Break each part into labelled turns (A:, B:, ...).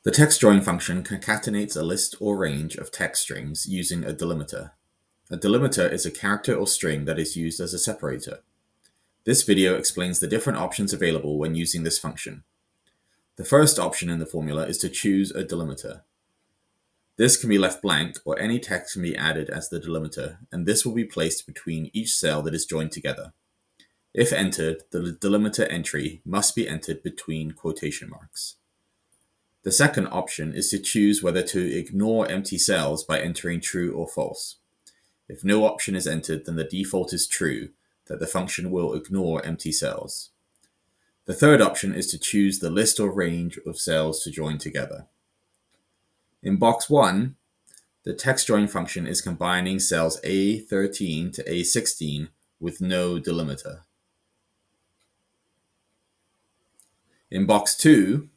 A: The TEXTJOIN function concatenates a list or range of text strings using a delimiter. A delimiter is a character or string that is used as a separator. This video explains the different options available when using this function. The first option in the formula is to choose a delimiter. This can be left blank, or any text can be added as the delimiter, and this will be placed between each cell that is joined together. If entered, the delimiter entry must be entered between quotation marks. The second option is to choose whether to ignore empty cells by entering true or false. If no option is entered, then the default is true, that the function will ignore empty cells. The third option is to choose the list or range of cells to join together. In box 1, the TEXTJOIN function is combining cells A13 to A16 with no delimiter. In box 2,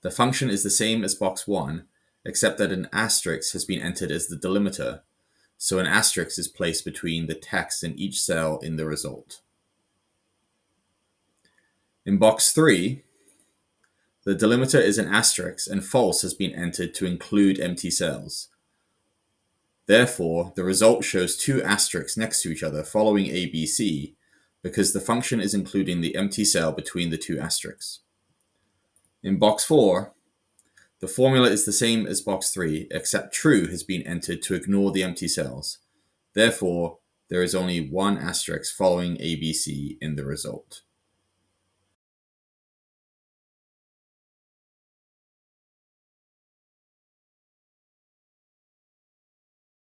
A: the function is the same as box 1, except that an asterisk has been entered as the delimiter, so an asterisk is placed between the text in each cell in the result. In box 3, the delimiter is an asterisk and false has been entered to include empty cells. Therefore, the result shows two asterisks next to each other following ABC because the function is including the empty cell between the two asterisks. In box 4, the formula is the same as box 3, except true has been entered to ignore the empty cells. Therefore, there is only one asterisk following ABC in the result.